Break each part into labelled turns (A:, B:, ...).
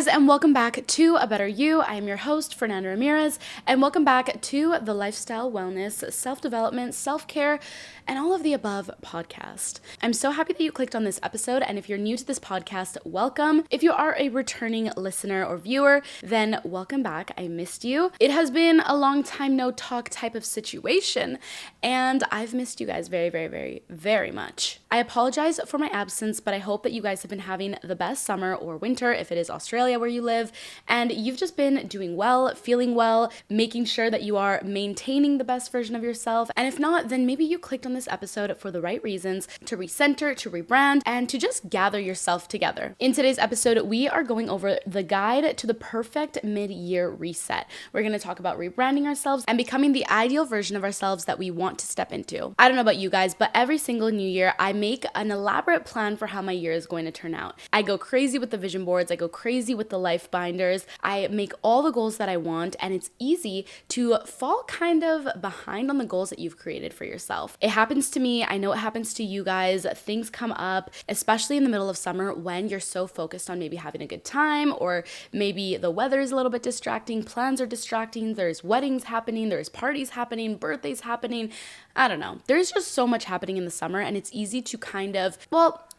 A: guys, and welcome back to A Better You. I am your host, Fernanda Ramirez, and welcome back to the Lifestyle, Wellness, Self-Development, Self-Care, and all of the above podcast. I'm so happy that you clicked on this episode, and if you're new to this podcast, welcome. If you are a returning listener or viewer, then welcome back. I missed you. It has been a long time no talk type of situation, and I've missed you guys very, very, very, very much. I apologize for my absence, but I hope that you guys have been having the best summer or winter if it is Australia where you live, and you've just been doing well, feeling well, making sure that you are maintaining the best version of yourself. And if not, then maybe you clicked on this episode for the right reasons, to recenter, to rebrand, and to just gather yourself together. In today's episode, we are going over the guide to the perfect mid-year reset. We're going to talk about rebranding ourselves and becoming the ideal version of ourselves that we want to step into. I don't know about you guys, but every single new year, I make an elaborate plan for how my year is going to turn out. I go crazy with the vision boards, I go crazy with the life binders, I make all the goals that I want, and it's easy to fall kind of behind on the goals that you've created for yourself. It happens to me, I know it happens to you guys. Things come up, especially in the middle of summer when you're so focused on maybe having a good time, or maybe the weather is a little bit distracting, plans are distracting, there's weddings happening, there's parties happening, birthdays happening. I don't know. There's just so much happening in the summer, and it's easy to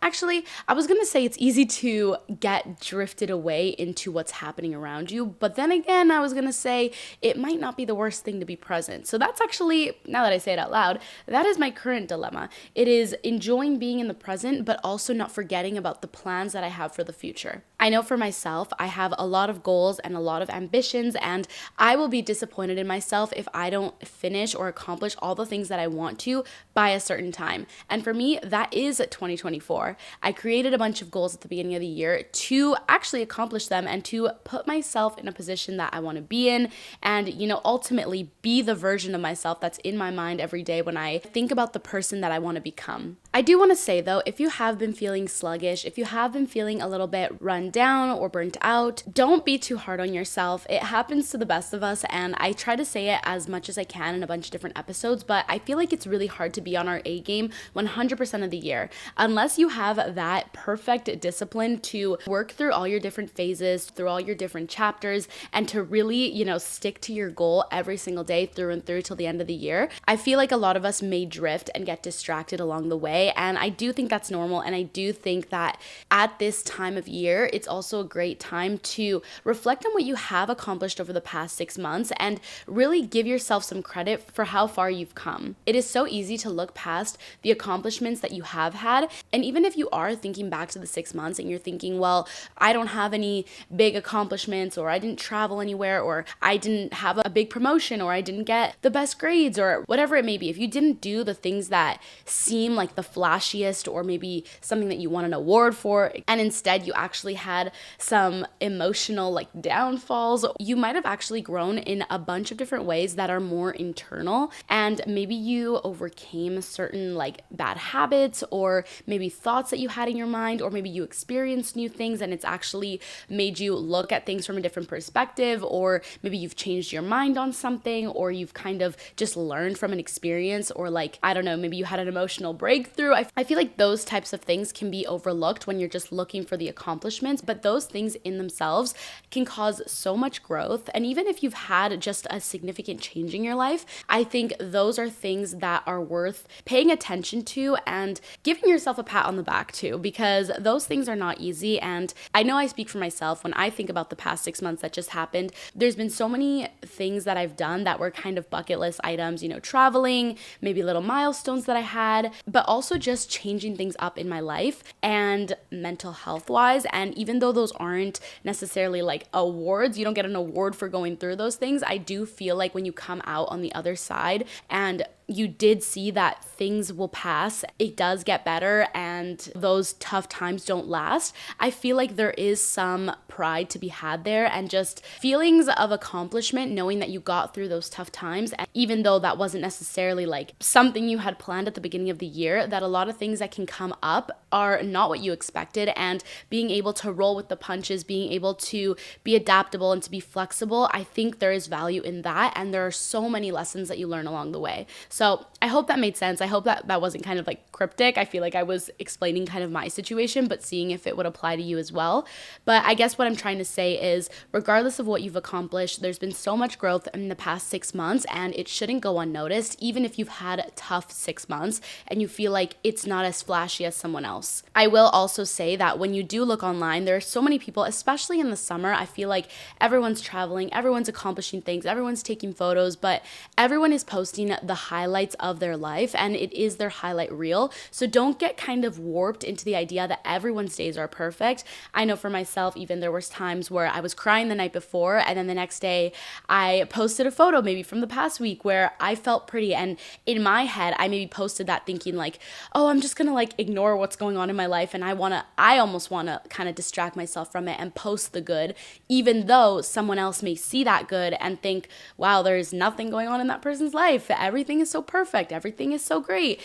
A: actually, I was going to say it's easy to get drifted away into what's happening around you. But then again, I was going to say it might not be the worst thing to be present. So that's actually, now that I say it out loud, that is my current dilemma. It is enjoying being in the present, but also not forgetting about the plans that I have for the future. I know for myself, I have a lot of goals and a lot of ambitions, and I will be disappointed in myself if I don't finish or accomplish all the things that I want to by a certain time. And for me, that is 2024. I created a bunch of goals at the beginning of the year to actually accomplish them and to put myself in a position that I want to be in and, ultimately be the version of myself that's in my mind every day when I think about the person that I want to become. I do want to say though, if you have been feeling sluggish, if you have been feeling a little bit run down or burnt out, don't be too hard on yourself. It happens to the best of us, and I try to say it as much as I can in a bunch of different episodes, but I feel like it's really hard to be on our A game 100% of the year. Unless you have that perfect discipline to work through all your different phases, through all your different chapters, and to really, stick to your goal every single day through and through till the end of the year, I feel like a lot of us may drift and get distracted along the way. And I do think that's normal. And I do think that at this time of year, it's also a great time to reflect on what you have accomplished over the past 6 months and really give yourself some credit for how far you've come. It is so easy to look past the accomplishments that you have had. And even if you are thinking back to the 6 months and you're thinking, well, I don't have any big accomplishments, or I didn't travel anywhere, or I didn't have a big promotion, or I didn't get the best grades, or whatever it may be. If you didn't do the things that seem like the flashiest or maybe something that you won an award for, and instead you actually had some emotional downfalls, you might have actually grown in a bunch of different ways that are more internal, and maybe you overcame certain bad habits or maybe thoughts that you had in your mind, or maybe you experienced new things and it's actually made you look at things from a different perspective, or maybe you've changed your mind on something, or you've kind of just learned from an experience, or I don't know, maybe you had an emotional breakthrough. I feel like those types of things can be overlooked when you're just looking for the accomplishments, but those things in themselves can cause so much growth. And even if you've had just a significant change in your life, I think those are things that are worth paying attention to and giving yourself a pat on the back too, because those things are not easy. And I know I speak for myself when I think about the past 6 months that just happened. There's been so many things that I've done that were kind of bucket list items, traveling, maybe little milestones that I had, but also just changing things up in my life and mental health wise. And even though those aren't necessarily awards, you don't get an award for going through those things, I do feel like when you come out on the other side and you did see that things will pass, it does get better, and those tough times don't last, I feel like there is some pride to be had there, and just feelings of accomplishment knowing that you got through those tough times. And even though that wasn't necessarily something you had planned at the beginning of the year, that a lot of things that can come up are not what you expected, and being able to roll with the punches, being able to be adaptable and to be flexible, I think there is value in that, and there are so many lessons that you learn along the way. So I hope that made sense. I hope that that wasn't kind of like cryptic. I feel like I was explaining kind of my situation, but seeing if it would apply to you as well. But I guess what I'm trying to say is, regardless of what you've accomplished, there's been so much growth in the past 6 months, and it shouldn't go unnoticed, even if you've had a tough 6 months and you feel like it's not as flashy as someone else. I will also say that when you do look online, there are so many people, especially in the summer. I feel like everyone's traveling, everyone's accomplishing things, everyone's taking photos, but everyone is posting the highlights of their life, and it is their highlight reel. So don't get kind of warped into the idea that everyone's days are perfect. I know for myself, even there was times where I was crying the night before, and then the next day I posted a photo maybe from the past week where I felt pretty, and in my head I maybe posted that thinking like, oh, I'm just gonna like ignore what's going on in my life, and I almost wanna kind of distract myself from it and post the good, even though someone else may see that good and think, wow, there's nothing going on in that person's life, everything is so perfect, everything is so great,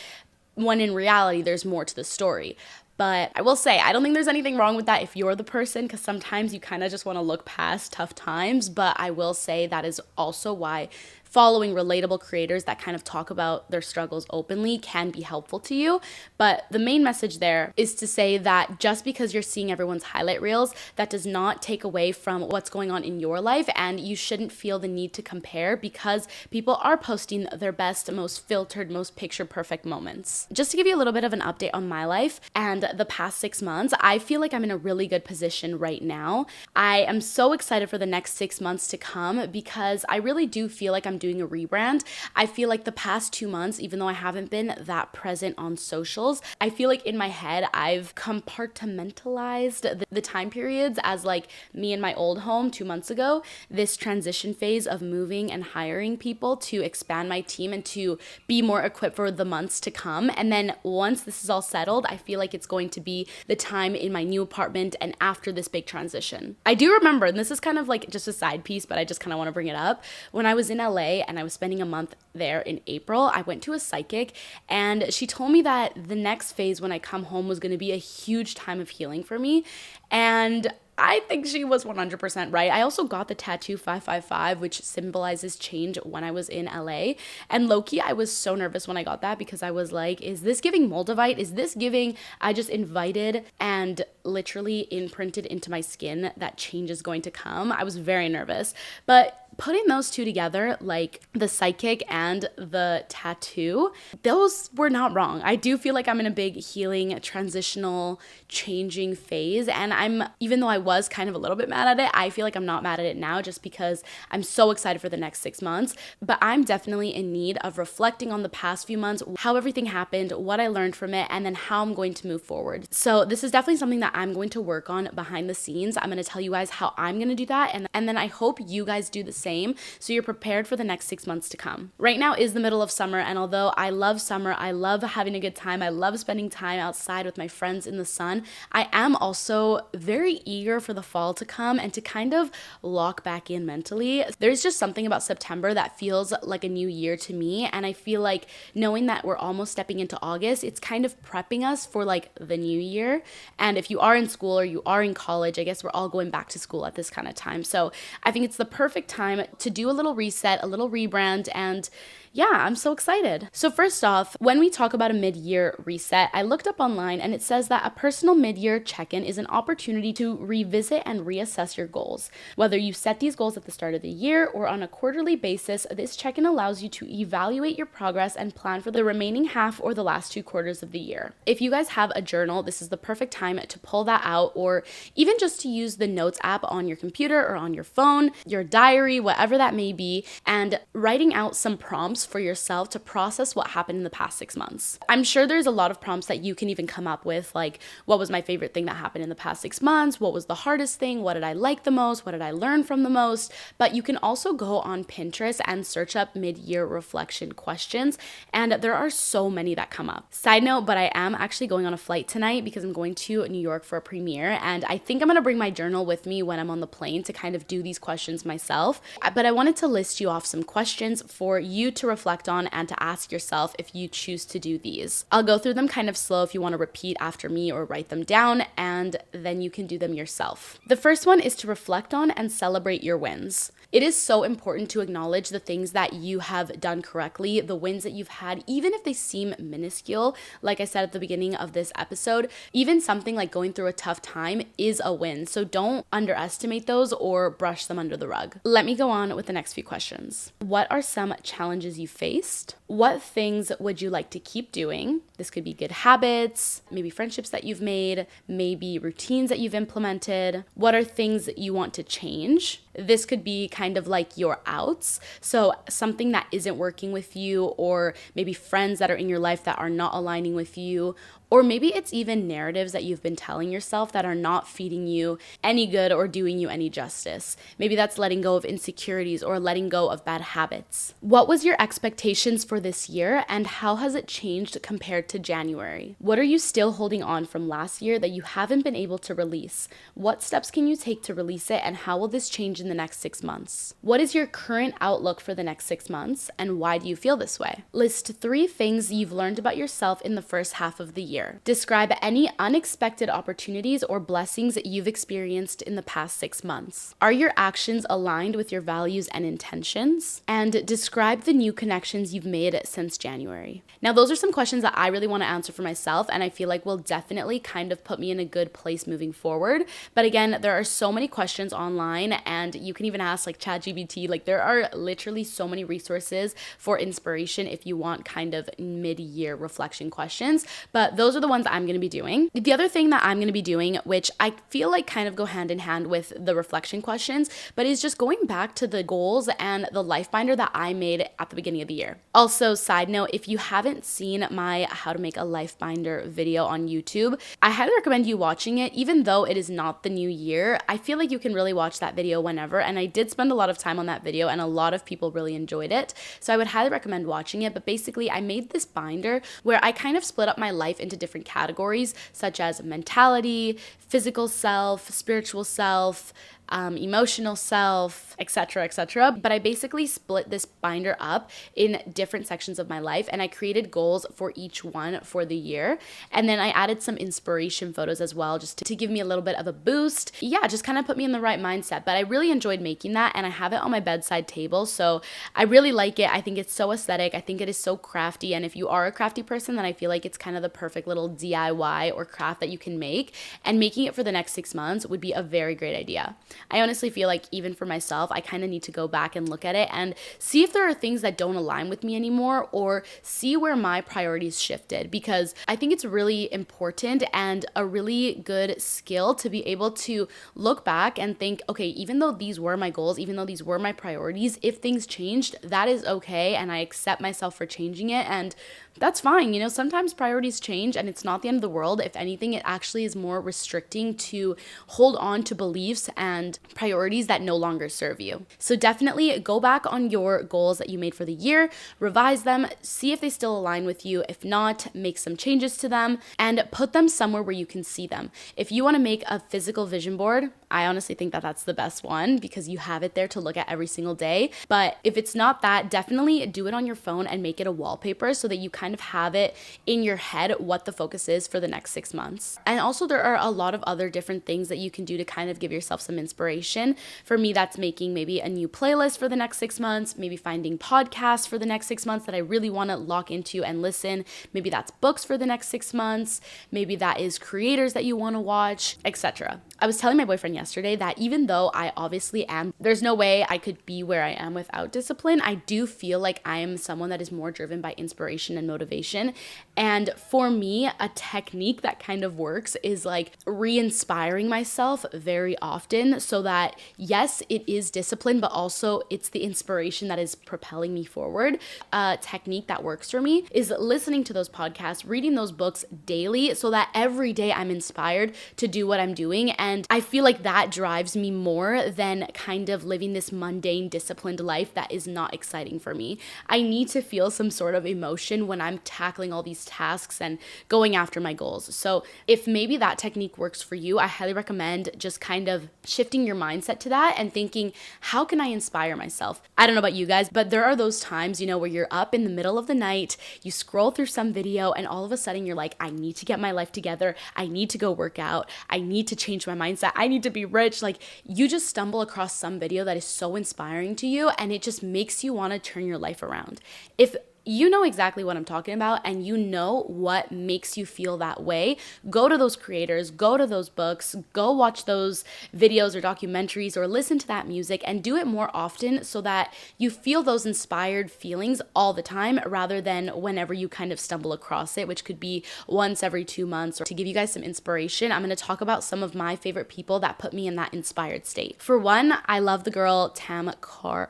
A: when in reality there's more to the story. But I will say, I don't think there's anything wrong with that if you're the person, because sometimes you kind of just want to look past tough times. But I will say that is also why following relatable creators that kind of talk about their struggles openly can be helpful to you. But the main message there is to say that just because you're seeing everyone's highlight reels, that does not take away from what's going on in your life, and you shouldn't feel the need to compare because people are posting their best, most filtered, most picture perfect moments. Just to give you a little bit of an update on my life and the past 6 months, I feel like I'm in a really good position right now. I am so excited for the next 6 months to come because I really do feel like I'm doing a rebrand. I feel like the past 2 months, even though I haven't been that present on socials, I feel like in my head I've compartmentalized the time periods as like me in my old home 2 months ago, this transition phase of moving and hiring people to expand my team and to be more equipped for the months to come. And then once this is all settled, I feel like it's going to be the time in my new apartment and after this big transition. I do remember, and this is kind of like just a side piece, but I just kind of want to bring it up. When I was in LA and I was spending a month there in April, I went to a psychic and she told me that the next phase when I come home was going to be a huge time of healing for me. And I think she was 100% right. I also got the tattoo 555, which symbolizes change, when I was in LA. And low-key, I was so nervous when I got that because I was like, is this giving Moldavite? Is this giving I just invited and literally imprinted into my skin that change is going to come? I was very nervous. But putting those two together, like the psychic and the tattoo, those were not wrong. I do feel like I'm in a big healing, transitional, changing phase. And even though I was kind of a little bit mad at it, I feel like I'm not mad at it now just because I'm so excited for the next 6 months. But I'm definitely in need of reflecting on the past few months, how everything happened, what I learned from it, and then how I'm going to move forward. So this is definitely something that I'm going to work on behind the scenes. I'm going to tell you guys how I'm going to do that. And then I hope you guys do the same, so you're prepared for the next 6 months to come. Right now is the middle of summer, and although I love summer, I love having a good time, I love spending time outside with my friends in the sun, I am also very eager for the fall to come and to kind of lock back in mentally. There's just something about September that feels like a new year to me, and I feel like knowing that we're almost stepping into August, it's kind of prepping us for like the new year. And if you are in school or you are in college, I guess we're all going back to school at this kind of time. So I think it's the perfect time to do a little reset, a little rebrand, and yeah, I'm so excited. So first off, when we talk about a mid-year reset, I looked up online and it says that a personal mid-year check-in is an opportunity to revisit and reassess your goals. Whether you set these goals at the start of the year or on a quarterly basis, this check-in allows you to evaluate your progress and plan for the remaining half or the last 2 quarters of the year. If you guys have a journal, this is the perfect time to pull that out, or even just to use the notes app on your computer or on your phone, your diary, whatever that may be, and writing out some prompts for yourself to process what happened in the past 6 months. I'm sure there's a lot of prompts that you can even come up with, like what was my favorite thing that happened in the past 6 months? What was the hardest thing? What did I like the most? What did I learn from the most? But you can also go on Pinterest and search up mid-year reflection questions, and there are so many that come up. Side note, but I am actually going on a flight tonight because I'm going to New York for a premiere, and I think I'm going to bring my journal with me when I'm on the plane to kind of do these questions myself. But I wanted to list you off some questions for you to reflect on and to ask yourself if you choose to do these. I'll go through them kind of slow if you want to repeat after me or write them down, and then you can do them yourself. The first one is to reflect on and celebrate your wins. It is so important to acknowledge the things that you have done correctly, the wins that you've had, even if they seem minuscule. Like I said at the beginning of this episode, even something like going through a tough time is a win. So don't underestimate those or brush them under the rug. Let me go on with the next few questions. What are some challenges you faced? What things would you like to keep doing? This could be good habits, maybe friendships that you've made, maybe routines that you've implemented. What are things that you want to change? This could be kind of like your outs. So something that isn't working with you, or maybe friends that are in your life that are not aligning with you, or maybe it's even narratives that you've been telling yourself that are not feeding you any good or doing you any justice. Maybe that's letting go of insecurities or letting go of bad habits. What was your expectations for this year, and how has it changed compared to January? What are you still holding on from last year that you haven't been able to release? What steps can you take to release it, and how will this change in the next 6 months? What is your current outlook for the next 6 months, and why do you feel this way? List 3 things you've learned about yourself in the first half of the year. Describe any unexpected opportunities or blessings you've experienced in the past 6 months. Are your actions aligned with your values and intentions? And describe the new connections you've made since January. Now, those are some questions that I really want to answer for myself, and I feel like will definitely kind of put me in a good place moving forward. But again, there are so many questions online, and you can even ask like ChatGPT. Like, there are literally so many resources for inspiration if you want kind of mid-year reflection questions. But those are the ones I'm going to be doing. The other thing that I'm going to be doing, which I feel like kind of go hand in hand with the reflection questions, but is just going back to the goals and the life binder that I made at the beginning of the year. Also, side note, if you haven't seen my how to make a life binder video on YouTube, I highly recommend you watching it. Even though it is not the new year, I feel like you can really watch that video whenever, and I did spend a lot of time on that video and a lot of people really enjoyed it. So I would highly recommend watching it. But basically, I made this binder where I kind of split up my life into different categories, such as mentality, physical self, spiritual self, emotional self, etc., etc. But I basically split this binder up in different sections of my life, and I created goals for each one for the year. And then I added some inspiration photos as well, just to give me a little bit of a boost. Yeah, just kind of put me in the right mindset. But I really enjoyed making that, and I have it on my bedside table. So I really like it. I think it's so aesthetic. I think it is so crafty. And if you are a crafty person, then I feel like it's kind of the perfect little DIY or craft that you can make. And making it for the next 6 months would be a very great idea. I honestly feel like even for myself, I kind of need to go back and look at it and see if there are things that don't align with me anymore, or see where my priorities shifted, because I think it's really important and a really good skill to be able to look back and think, okay, even though these were my goals, even though these were my priorities, if things changed, that is okay, and I accept myself for changing it, and that's fine. You know, sometimes priorities change and it's not the end of the world. If anything, it actually is more restricting to hold on to beliefs and priorities that no longer serve you. So definitely go back on your goals that you made for the year, revise them, see if they still align with you. If not, make some changes to them and put them somewhere where you can see them. If you want to make a physical vision board, I honestly think that that's the best one because you have it there to look at every single day. But if it's not that, definitely do it on your phone and make it a wallpaper so that you kind of have it in your head what the focus is for the next 6 months. And also there are a lot of other different things that you can do to kind of give yourself some inspiration. For me, that's making maybe a new playlist for the next 6 months, maybe finding podcasts for the next 6 months that I really want to lock into and listen. Maybe that's books for the next 6 months. Maybe that is creators that you want to watch, etc. I was telling my boyfriend yesterday that even though I obviously am, there's no way I could be where I am without discipline. I do feel like I am someone that is more driven by inspiration and motivation. And for me, a technique that kind of works is like re-inspiring myself very often so that yes, it is discipline, but also it's the inspiration that is propelling me forward. A technique that works for me is listening to those podcasts, reading those books daily so that every day I'm inspired to do what I'm doing. And I feel like that drives me more than kind of living this mundane, disciplined life that is not exciting for me. I need to feel some sort of emotion when I'm tackling all these tasks and going after my goals. So if maybe that technique works for you, I highly recommend just kind of shifting your mindset to that and thinking, how can I inspire myself? I don't know about you guys, but there are those times, you know, where you're up in the middle of the night, you scroll through some video and all of a sudden you're like, I need to get my life together. I need to go work out. I need to change my my mindset. I need to be rich. Like, you just stumble across some video that is so inspiring to you and it just makes you want to turn your life around. If you know exactly what I'm talking about and you know what makes you feel that way, go to those creators, go to those books, go watch those videos or documentaries or listen to that music and do it more often so that you feel those inspired feelings all the time rather than whenever you kind of stumble across it, which could be once every 2 months. Or to give you guys some inspiration, I'm going to talk about some of my favorite people that put me in that inspired state. For one, I love the girl Tam Kaur.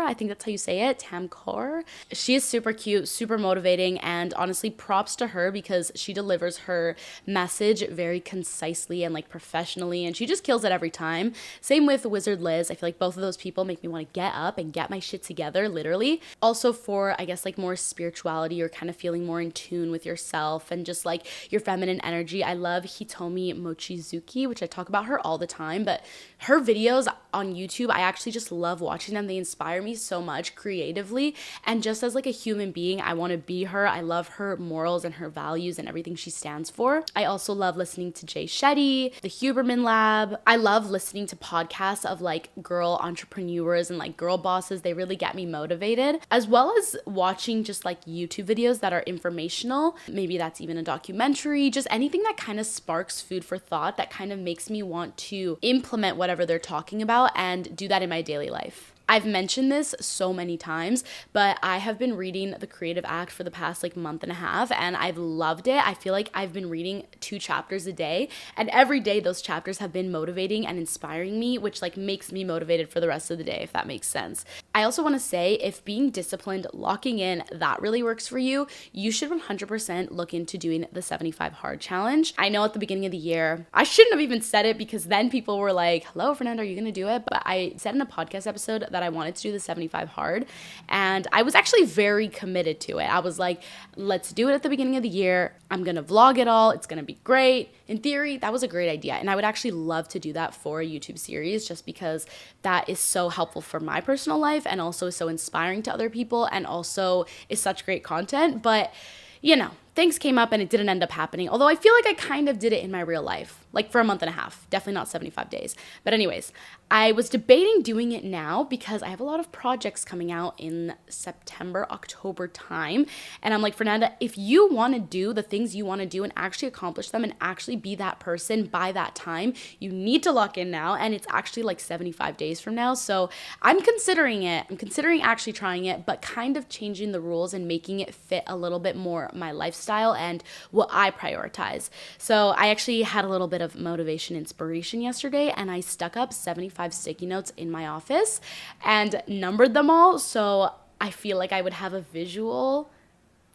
A: I think that's how you say it, Tam Kaur. She is super cute, super motivating, and honestly, props to her because she delivers her message very concisely and like professionally, and she just kills it every time. Same with Wizard Liz. I feel like both of those people make me want to get up and get my shit together, literally. Also for, I guess, like more spirituality or kind of feeling more in tune with yourself and just like your feminine energy, I love Hitomi Mochizuki, which I talk about her all the time, but her videos on YouTube, I actually just love watching them. They inspire me so much creatively, and just as like a human being, I want to be her. I love her morals and her values and everything she stands for. I also love listening to Jay Shetty, the Huberman Lab. I love listening to podcasts of like girl entrepreneurs and like girl bosses. They really get me motivated, as well as watching just like YouTube videos that are informational. Maybe that's even a documentary, just anything that kind of sparks food for thought that kind of makes me want to implement whatever they're talking about and do that in my daily life. I've mentioned this so many times, but I have been reading The Creative Act for the past like month and a half, and I've loved it. I feel like I've been reading 2 chapters a day, and every day those chapters have been motivating and inspiring me, which like makes me motivated for the rest of the day, if that makes sense. I also want to say, if being disciplined, locking in, that really works for you, you should 100% look into doing the 75 hard challenge. I know at the beginning of the year, I shouldn't have even said it because then people were like, hello, Fernanda, are you going to do it? But I said in a podcast episode that I wanted to do the 75 hard, and I was actually very committed to it. I was like, let's do it at the beginning of the year. I'm going to vlog it all. It's going to be great. In theory, that was a great idea, and I would actually love to do that for a YouTube series just because that is so helpful for my personal life and also is so inspiring to other people and also is such great content. But you know, things came up and it didn't end up happening. Although I feel like I kind of did it in my real life, like for a month and a half, definitely not 75 days. But anyways, I was debating doing it now because I have a lot of projects coming out in September, October time. And I'm like, Fernanda, if you want to do the things you want to do and actually accomplish them and actually be that person by that time, you need to lock in now. And it's actually like 75 days from now. So I'm considering it. I'm considering actually trying it, but kind of changing the rules and making it fit a little bit more my lifestyle and what I prioritize. So I actually had a little bit of motivation inspiration yesterday, and I stuck up 75 sticky notes in my office and numbered them all, so I feel like I would have a visual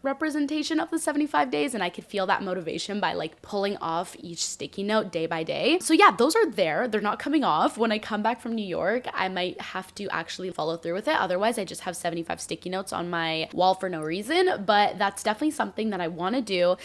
A: representation of the 75 days and I could feel that motivation by like pulling off each sticky note day by day. So yeah, those are there. They're not coming off. When I come back from New York, I might have to actually follow through with it. Otherwise, I just have 75 sticky notes on my wall for no reason. But that's definitely something that I want to do,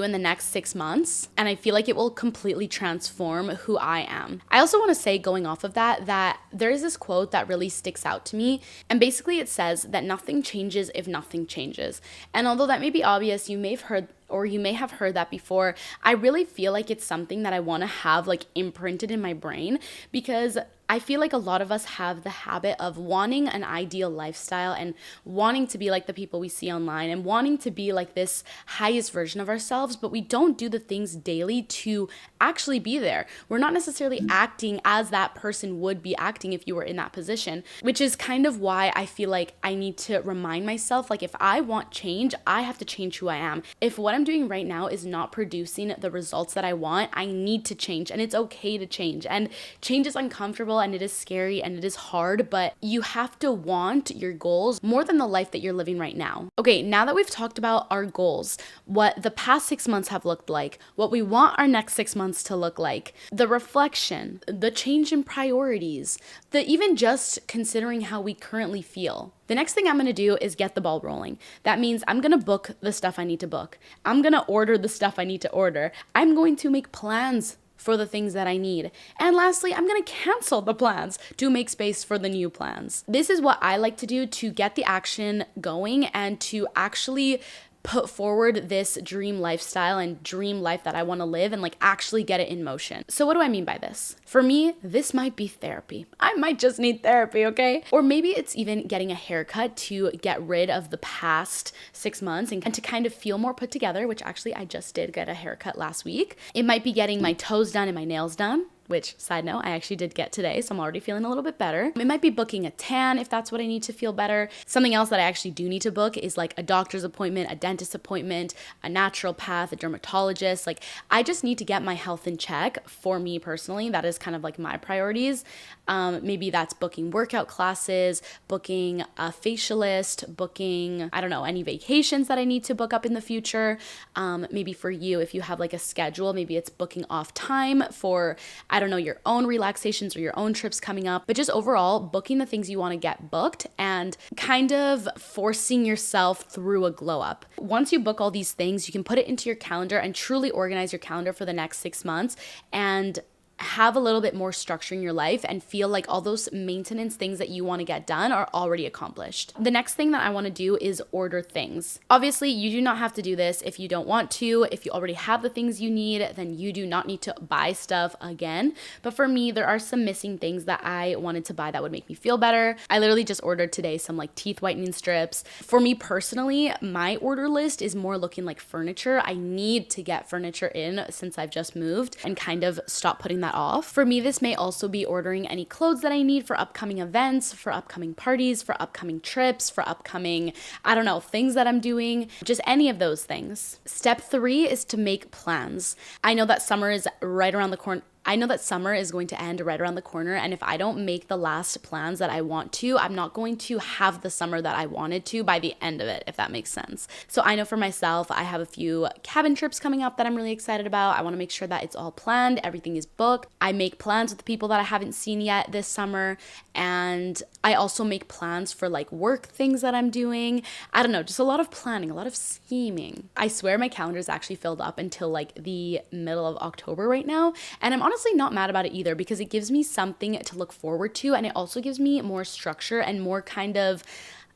A: in the next 6 months. And I feel like it will completely transform who I am. I also want to say, going off of that there is this quote that really sticks out to me. And basically it says that nothing changes if nothing changes. And although that may be obvious, you may have heard that before, I really feel like it's something that I want to have like imprinted in my brain, because I feel like a lot of us have the habit of wanting an ideal lifestyle and wanting to be like the people we see online and wanting to be like this highest version of ourselves, but we don't do the things daily to actually be there. We're not necessarily acting as that person would be acting if you were in that position, which is kind of why I feel like I need to remind myself, like, if I want change, I have to change who I am. If what I'm doing right now is not producing the results that I want, I need to change, and it's okay to change. And change is uncomfortable and it is scary and it is hard, but you have to want your goals more than the life that you're living right now. Okay, now that we've talked about our goals, what the past 6 months have looked like, what we want our next 6 months to look like, the reflection, the change in priorities, the even just considering how we currently feel. The next thing I'm going to do is get the ball rolling. That means I'm going to book the stuff I need to book. I'm going to order the stuff I need to order. I'm going to make plans for the things that I need. And lastly, I'm going to cancel the plans to make space for the new plans. This is what I like to do to get the action going and to actually put forward this dream lifestyle and dream life that I want to live and like actually get it in motion. So what do I mean by this? For me, this might be therapy. I might just need therapy, okay? Or maybe it's even getting a haircut to get rid of the past 6 months and to kind of feel more put together, which actually I just did get a haircut last week. It might be getting my toes done and my nails done, which, side note, I actually did get today, so I'm already feeling a little bit better. It might be booking a tan if that's what I need to feel better. Something else that I actually do need to book is like a doctor's appointment, a dentist appointment, a naturopath, a dermatologist. Like, I just need to get my health in check. For me personally, that is kind of like my priorities. Maybe that's booking workout classes, booking a facialist, booking, I don't know, any vacations that I need to book up in the future. Maybe for you, if you have like a schedule, maybe it's booking off time for, I don't know, your own relaxations or your own trips coming up, but just overall booking the things you want to get booked and kind of forcing yourself through a glow up. Once you book all these things, you can put it into your calendar and truly organize your calendar for the next 6 months and have a little bit more structure in your life and feel like all those maintenance things that you want to get done are already accomplished. The next thing that I want to do is order things. Obviously, you do not have to do this if you don't want to. If you already have the things you need, then you do not need to buy stuff again. But for me, there are some missing things that I wanted to buy that would make me feel better. I literally just ordered today some like teeth whitening strips. For me personally, my order list is more looking like furniture. I need to get furniture in since I've just moved and kind of stop putting that off. For me, this may also be ordering any clothes that I need for upcoming events, for upcoming parties, for upcoming trips, for upcoming, I don't know, things that I'm doing, just any of those things. Step 3 is to make plans. I know that summer is right around the corner. I know that summer is going to end right around the corner, and if I don't make the last plans that I want to, I'm not going to have the summer that I wanted to by the end of it, if that makes sense. So I know for myself, I have a few cabin trips coming up that I'm really excited about. I want to make sure that it's all planned, everything is booked. I make plans with the people that I haven't seen yet this summer, and I also make plans for like work things that I'm doing. I don't know, just a lot of planning, a lot of scheming. I swear my calendar is actually filled up until like the middle of October right now, and I'm honestly not mad about it either because it gives me something to look forward to, and it also gives me more structure and more kind of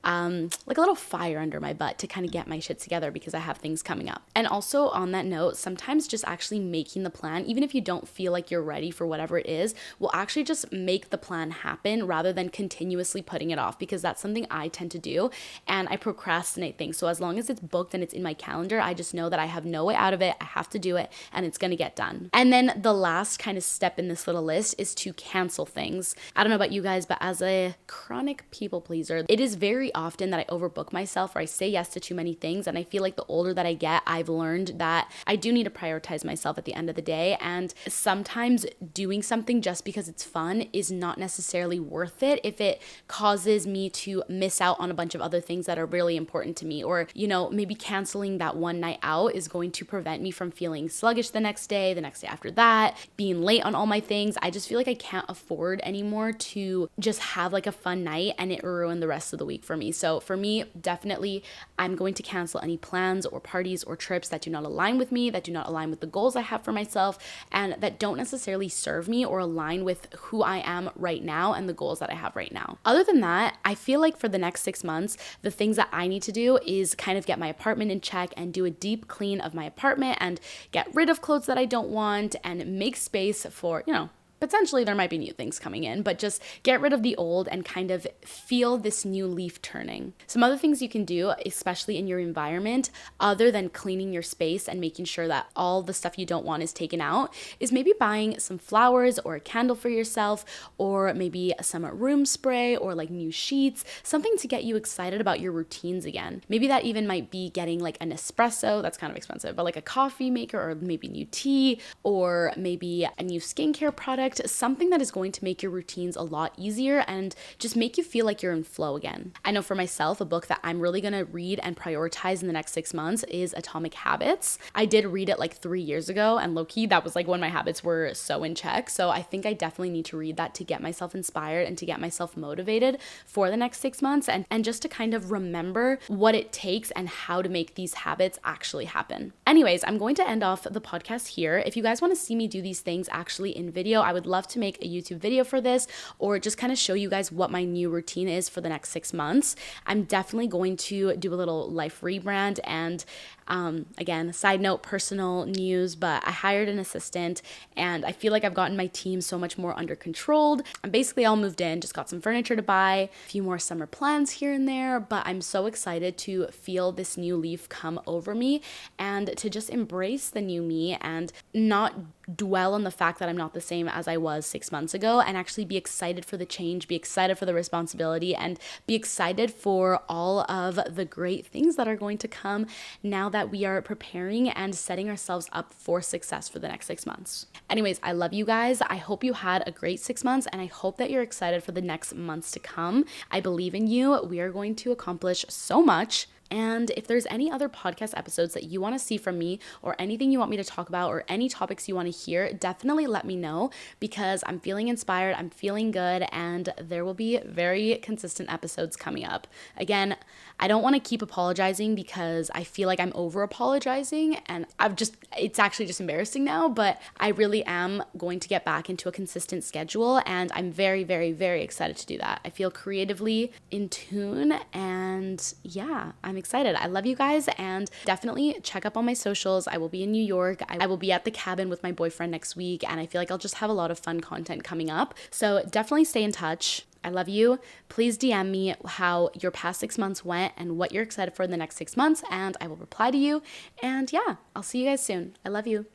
A: like a little fire under my butt to kind of get my shit together because I have things coming up. And also on that note, sometimes just actually making the plan, even if you don't feel like you're ready for whatever it is, will actually just make the plan happen rather than continuously putting it off, because that's something I tend to do and I procrastinate things. So as long as it's booked and it's in my calendar, I just know that I have no way out of it. I have to do it and it's going to get done. And then the last kind of step in this little list is to cancel things. I don't know about you guys, but as a chronic people pleaser, it is very often that I overbook myself or I say yes to too many things. And I feel like the older that I get, I've learned that I do need to prioritize myself at the end of the day. And sometimes doing something just because it's fun is not necessarily worth it if it causes me to miss out on a bunch of other things that are really important to me. Or, you know, maybe canceling that one night out is going to prevent me from feeling sluggish the next day after that, being late on all my things. I just feel like I can't afford anymore to just have like a fun night and it ruin the rest of the week for me. So for me, definitely, I'm going to cancel any plans or parties or trips that do not align with me, that do not align with the goals I have for myself, and that don't necessarily serve me or align with who I am right now and the goals that I have right now. Other than that, I feel like for the next 6 months, the things that I need to do is kind of get my apartment in check and do a deep clean of my apartment and get rid of clothes that I don't want and make space for, you know, potentially there might be new things coming in, but just get rid of the old and kind of feel this new leaf turning. Some other things you can do, especially in your environment, other than cleaning your space and making sure that all the stuff you don't want is taken out, is maybe buying some flowers or a candle for yourself, or maybe some room spray or like new sheets, something to get you excited about your routines again. Maybe that even might be getting like an espresso, that's kind of expensive, but like a coffee maker, or maybe new tea, or maybe a new skincare product, something that is going to make your routines a lot easier and just make you feel like you're in flow again. I know for myself, a book that I'm really going to read and prioritize in the next 6 months is Atomic Habits. I did read it like 3 years ago, and low-key, that was like when my habits were so in check. So I think I definitely need to read that to get myself inspired and to get myself motivated for the next 6 months and just to kind of remember what it takes and how to make these habits actually happen. Anyways, I'm going to end off the podcast here. If you guys want to see me do these things actually in video, I would would love to make a YouTube video for this, or just kind of show you guys what my new routine is for the next 6 months. I'm definitely going to do a little life rebrand, and again, side note, personal news, but I hired an assistant and I feel like I've gotten my team so much more under control. I'm basically all moved in, just got some furniture to buy, a few more summer plans here and there, but I'm so excited to feel this new leaf come over me and to just embrace the new me and not dwell on the fact that I'm not the same as I was 6 months ago, and actually be excited for the change, be excited for the responsibility, and be excited for all of the great things that are going to come now that we are preparing and setting ourselves up for success for the next 6 months. Anyways, I love you guys. I hope you had a great 6 months, and I hope that you're excited for the next months to come. I believe in you. We are going to accomplish so much. And if there's any other podcast episodes that you want to see from me, or anything you want me to talk about, or any topics you want to hear, definitely let me know, because I'm feeling inspired, I'm feeling good, and there will be very consistent episodes coming up. Again, I don't want to keep apologizing because I feel like I'm over apologizing, and it's actually just embarrassing now, but I really am going to get back into a consistent schedule, and I'm very, very, very excited to do that. I feel creatively in tune, and yeah, I'm excited. I love you guys, and definitely check up on my socials. I will be in New York. I will be at the cabin with my boyfriend next week, and I feel like I'll just have a lot of fun content coming up. So definitely stay in touch. I love you. Please DM me how your past 6 months went and what you're excited for in the next 6 months, and I will reply to you. And yeah, I'll see you guys soon. I love you.